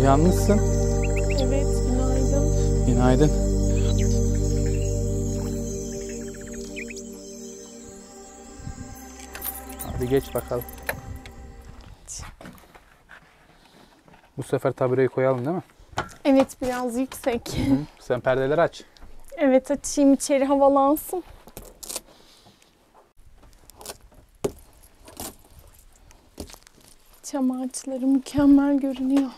Uyanmışsın. Evet, günaydın. Günaydın. Hadi geç bakalım. Bu sefer tabureyi koyalım değil mi? Evet, biraz yüksek. Hı. Sen perdeleri aç. Evet, açayım, içeri havalansın. Çam ağaçları mükemmel görünüyor.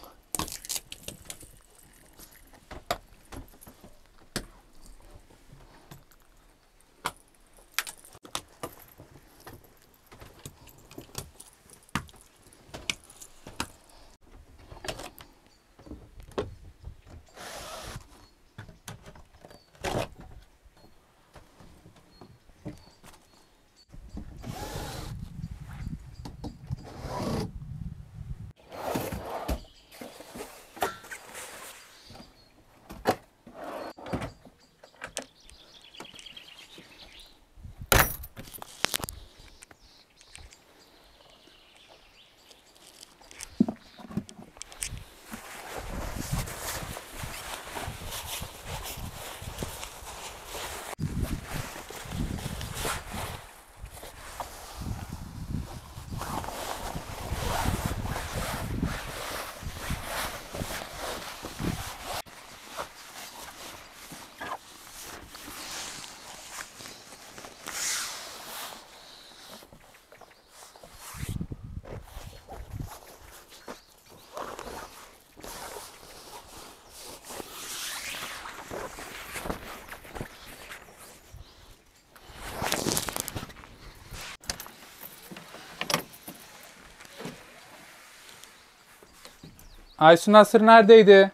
Aysun Nasır neredeydi?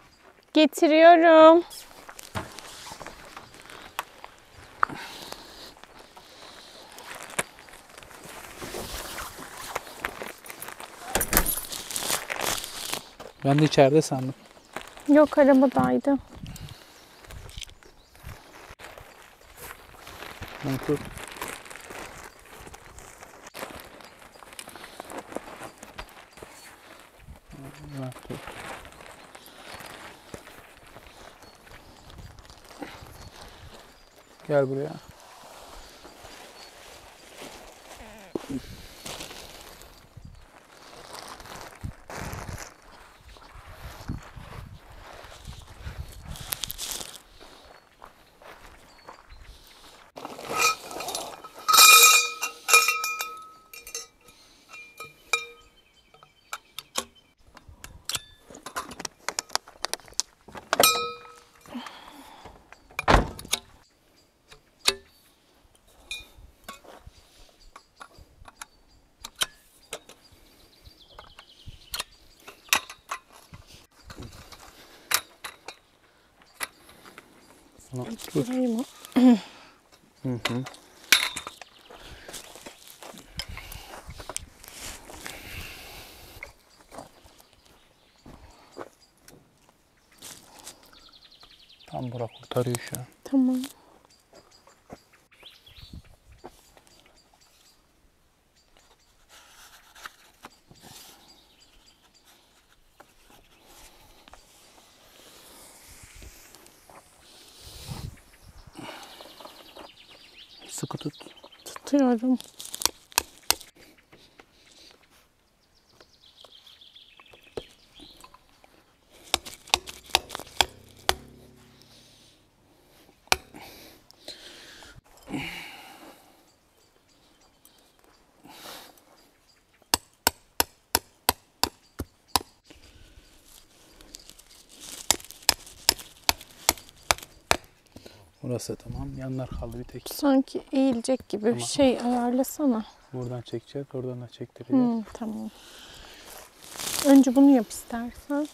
Getiriyorum. Ben de içeride sandım. Yok, arabadaydı. Tut. Tut. Gel buraya. Tut. Mı? Hı hı. Tam bura kurtarıyor şu an. Tamam. Sıkı tut. Tutuyorum. Burası tamam. Yanlar kaldı bir tek. Sanki eğilecek gibi Tamam. bir şey ayarlasana. Buradan çekeceğiz. Oradan da çektireceğiz. Tamam. Önce bunu yap istersen.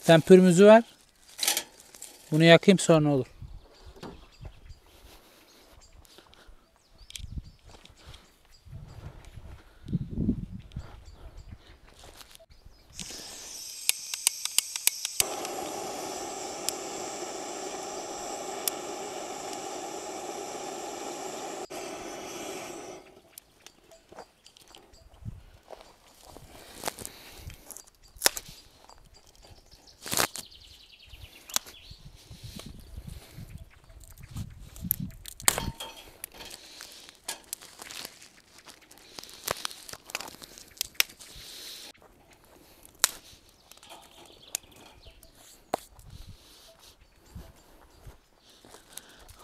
Sen pürümüzü ver. Bunu yakayım sonra olur.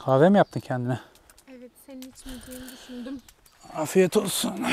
Kahve mi yaptın kendine? Evet, senin içmeyeceğini düşündüm. Afiyet olsun.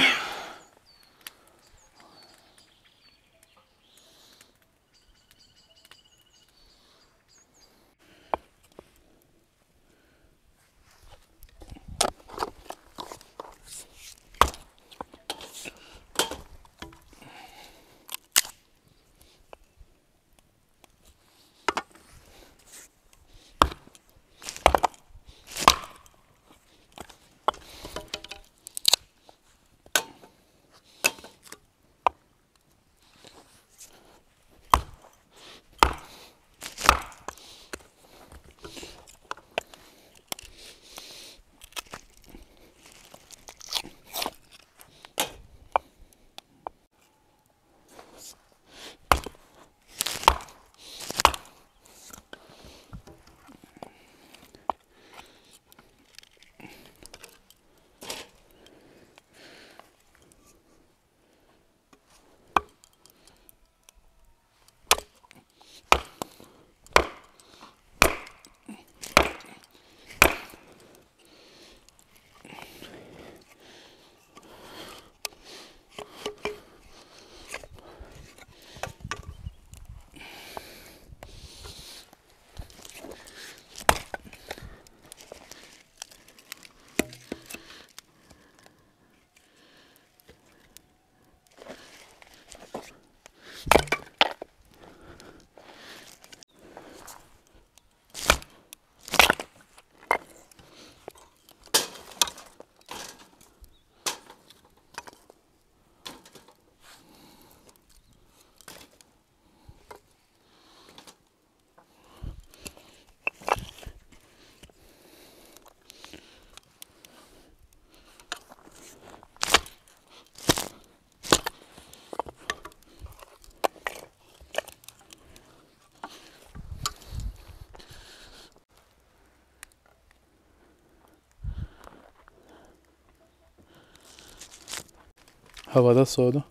Havada soğudu.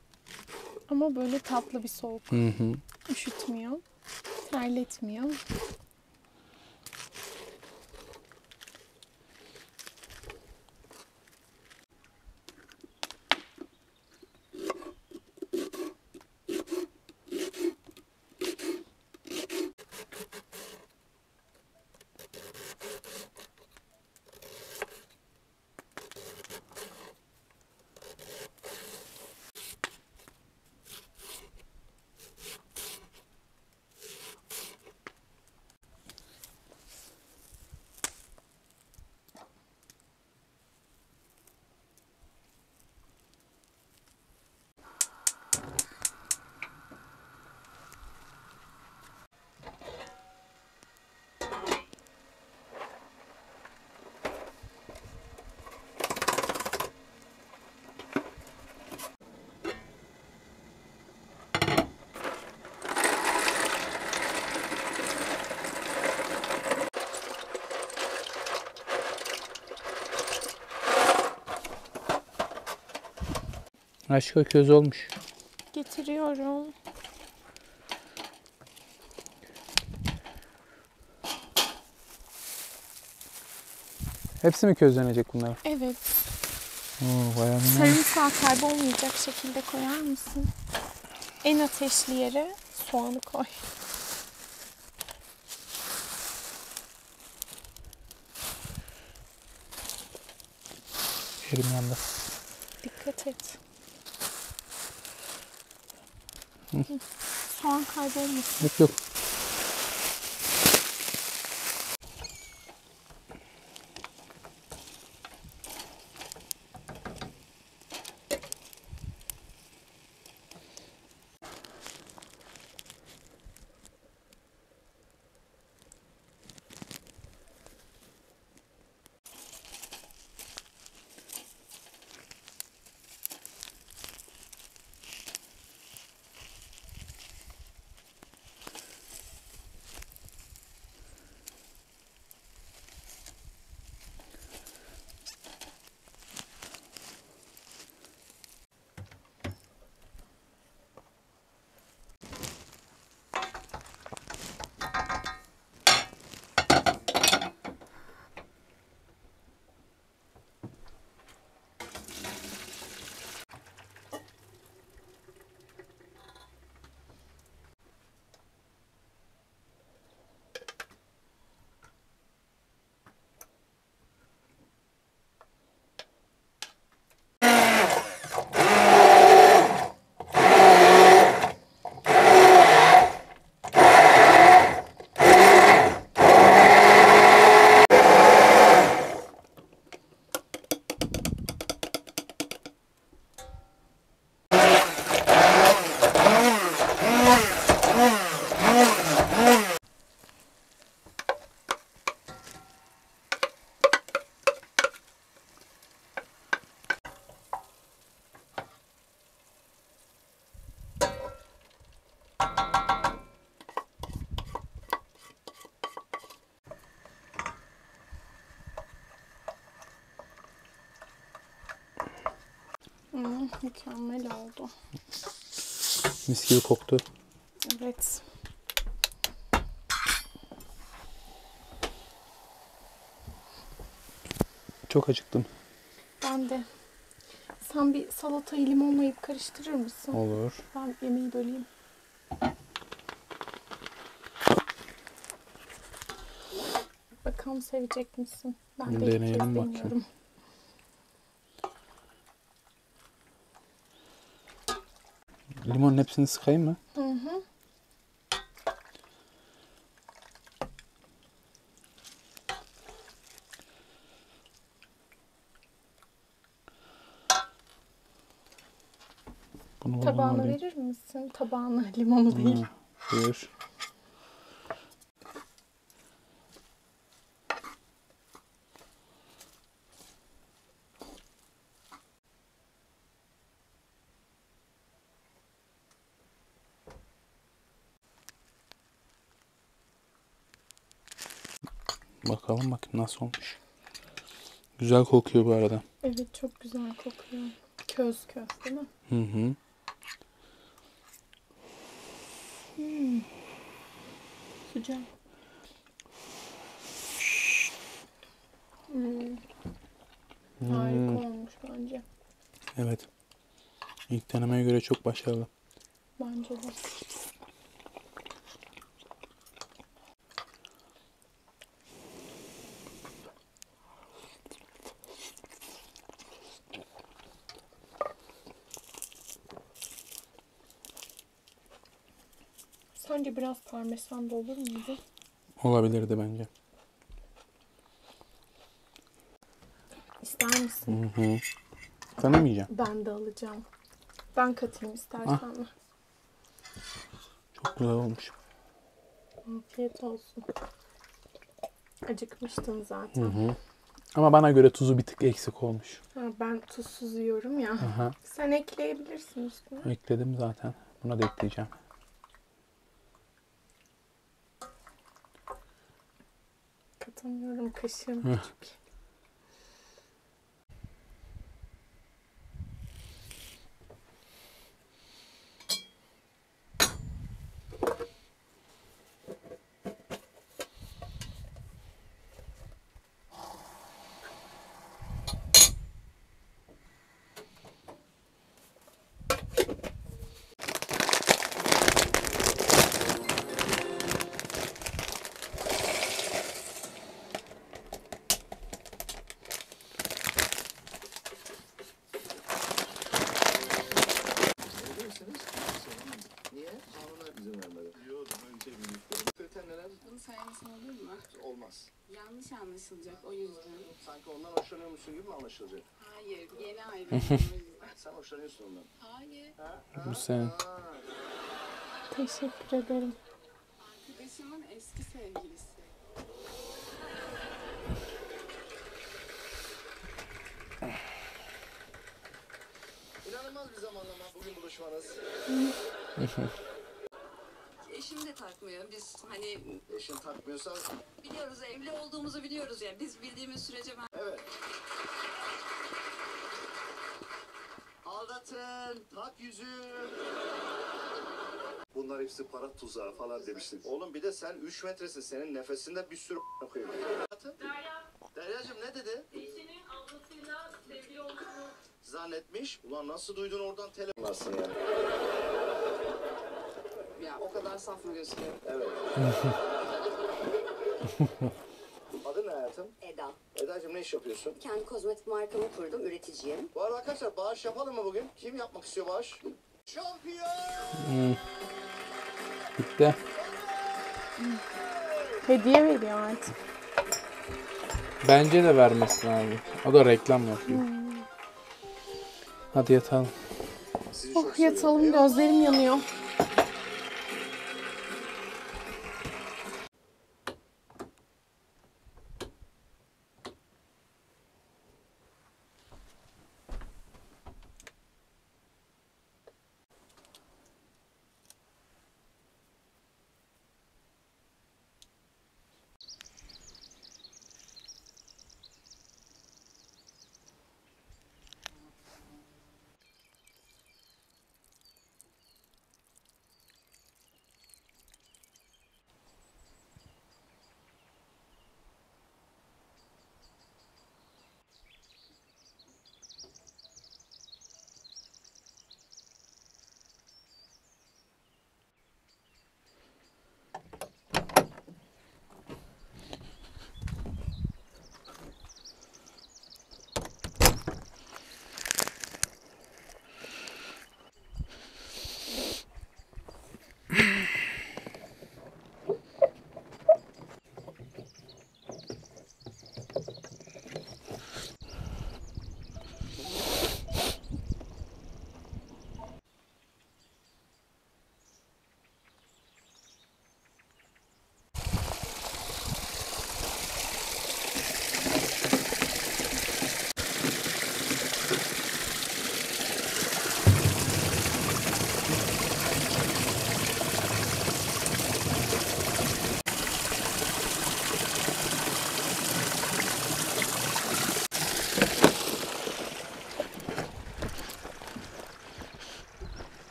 Ama böyle tatlı bir soğuk. Hı hı. Üşütmüyor, terletmiyor. Aşko köz olmuş. Getiriyorum. Hepsi mi közlenecek bunlar? Evet. Oo, bayağı önemli. Sarımsağı kaybolmayacak şekilde koyar mısın? En ateşli yere soğanı koy. Elim yandı. Dikkat et. Hı. Soğan kaybolmasın. Yok yok. Mükemmel oldu. Mis gibi koktu. Evet. Çok acıktım. Ben de. Sen bir salatayı limonlayıp karıştırır mısın? Olur. Ben yemeği böleyim. Bakalım sevecek misin? Ben de ilk kez Deneyelim bakayım. deniyorum. Limonun hepsini sıkayım mı? Hı hı. Bunu Tabağına alayım. verir misin? Tabağına, limonu değil. Buyur. Bakalım bakayım nasıl olmuş. Güzel kokuyor bu arada. Evet, çok güzel kokuyor. Köz köz değil mi? Hı hı. Sıcak. Harika olmuş bence. Evet. İlk denemeye göre çok başarılı. Bence de. Sence biraz parmesan da olur muydu? Olabilirdi bence. İster misin? Hı hı. Denemeyeceğim. Ben de alacağım. Ben katayım istersen de. Çok güzel olmuş. Afiyet olsun. Acıkmıştın zaten. Ama bana göre tuzu bir tık eksik olmuş. Ha, ben tuzsuz yiyorum ya. Aha. Sen ekleyebilirsin üstüne. Ekledim zaten. Buna da ekleyeceğim. Katamıyorum, kaşığım küçük. Bunu söylemesen olur mu? Olmaz. Yanlış anlaşılacak o yüzden. Sanki ondan hoşlanıyormuşsun gibi mi anlaşılacak? Hayır, yeni ayrıldım o yüzden. Sen hoşlanıyorsun ondan. Hayır, Bu senin. Teşekkür ederim. arkadaşımın eski sevgilisi. İnanılmaz bir zamanlama bugün buluşmanız. Eşim de takmıyor. Biz hani Eşin takmıyorsa biliyoruz, evli olduğumuzu biliyoruz ya. Biz bildiğimiz sürece ben... evet. Aldatın, tak yüzüğü. Bunlar hepsi para tuzağı falan demiştin. Oğlum bir de sen 3 metresin. Senin nefesinde bir sürü koyuyor. Derya, Deryacığım ne dedi? eşinin ablasıyla sevgili olduğunu Zannetmiş. Ulan nasıl duydun oradan telefonlarsın yani. Ya o kadar saf mı gözüküyor? Evet. Adın ne hayatım? Eda. Eda'cığım ne iş yapıyorsun? Kendi kozmetik markamı kurdum, üreticiyim. Bu arada arkadaşlar bağış yapalım mı bugün? Kim yapmak istiyor bağış? Şampiyon! Bitti. Hediye veriyor artık. Bence de vermesi lazım. O da reklam yapıyor. Hadi yatalım. Sizi çok Oh, seviyorum. yatalım, gözlerim yanıyor.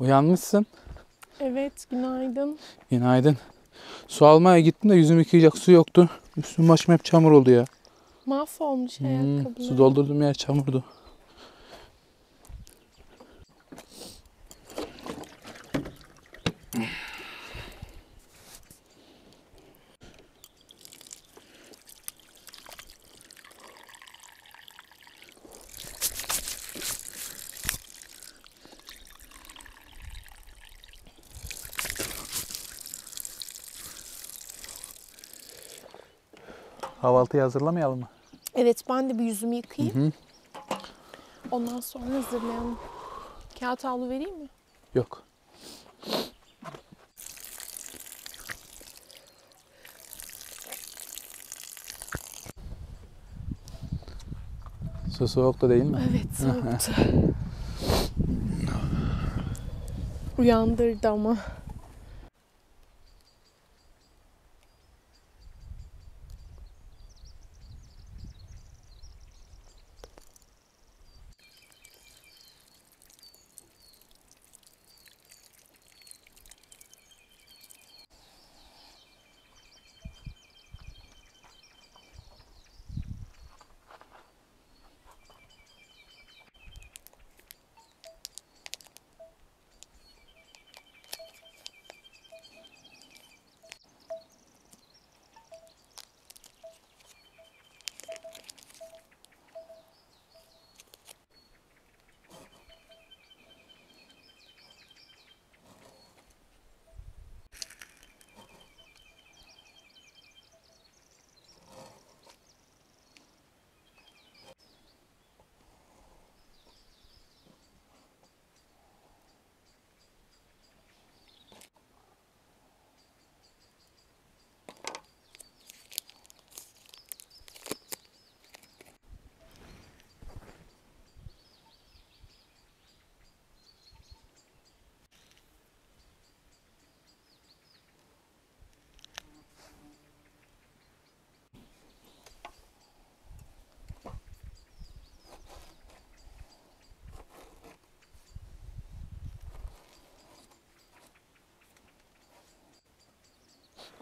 Uyanmışsın. Evet, günaydın. Günaydın. Su almaya gittim de yüzümü yıkayacak su yoktu. Üstüm başım hep çamur oldu ya. Mahvolmuş ayakkabılar. Su doldurdum yer çamurdu. Kahvaltıyı hazırlamayalım mı? Evet, ben de bir yüzümü yıkayayım. Ondan sonra hazırlayalım. Kağıt havlu vereyim mi? Yok. Su soğuk da değil mi? Evet, soğuktu. Uyandırdı ama.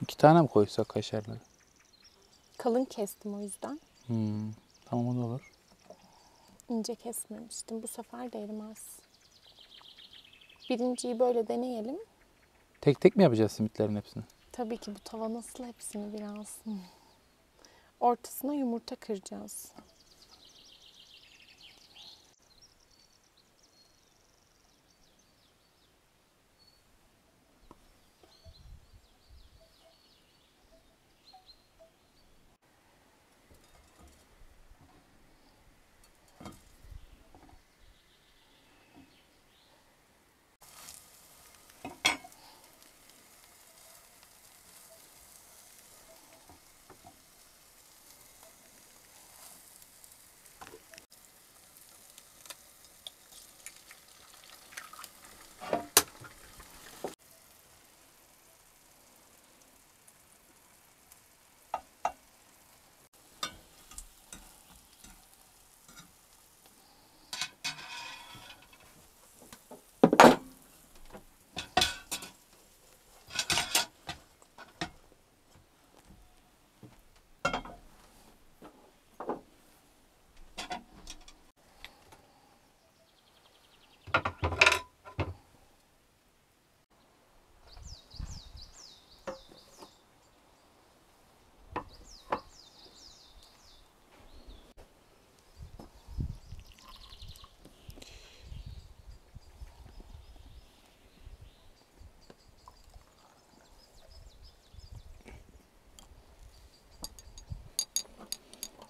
İki tane mi koysak kaşarları? Kalın kestim o yüzden. Tamam, o da olur. İnce kesmemiştim. Bu sefer de erimez. Birinciyi böyle deneyelim. Tek tek mi yapacağız simitlerin hepsini? Tabii ki bu tava nasıl hepsini biraz. Ortasına yumurta kıracağız.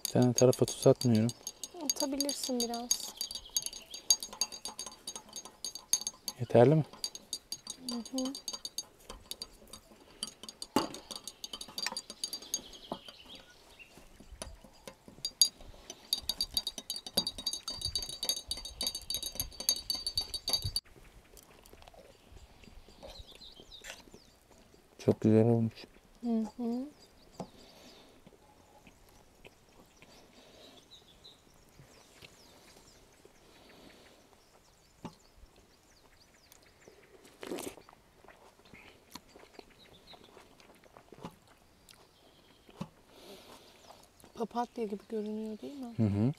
Bir tane tarafa tuz atmıyorum. Atabilirsin biraz. Yeterli mi? Çok güzel olmuş. Papatya gibi görünüyor değil mi? Hı hı.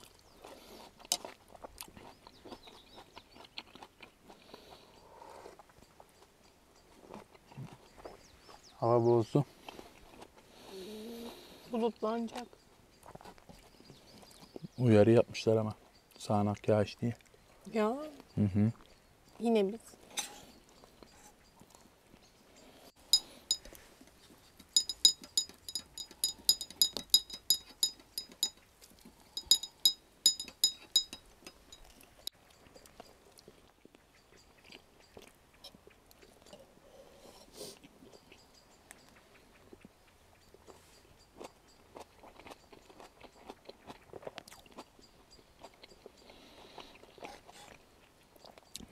Hava bozdu. Bulutlanacak. Uyarı yapmışlar ama. Sağanak yağış diye. Ya Hı hı. yine biz.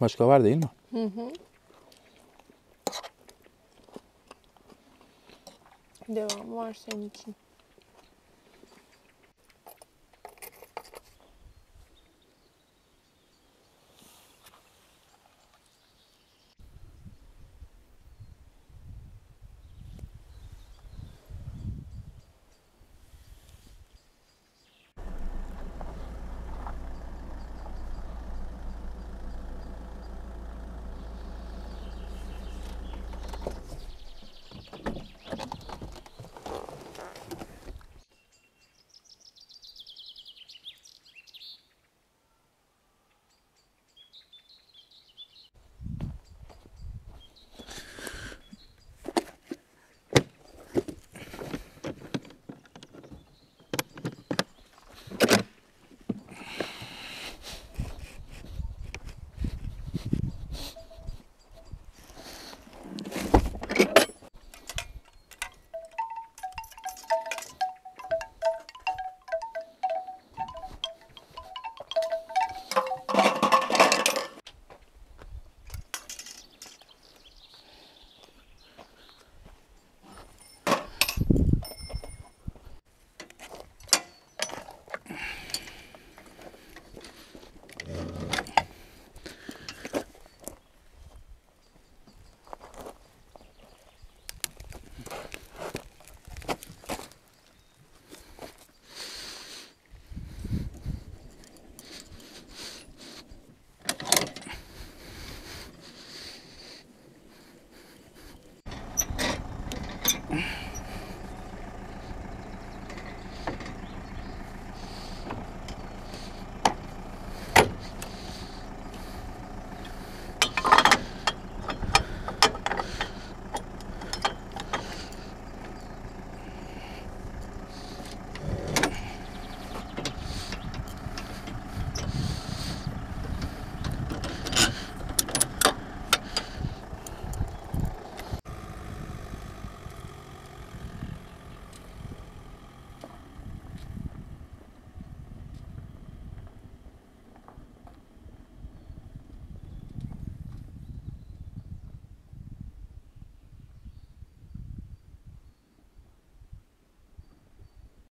Başka var değil mi? Hı hı. Devam var senin için.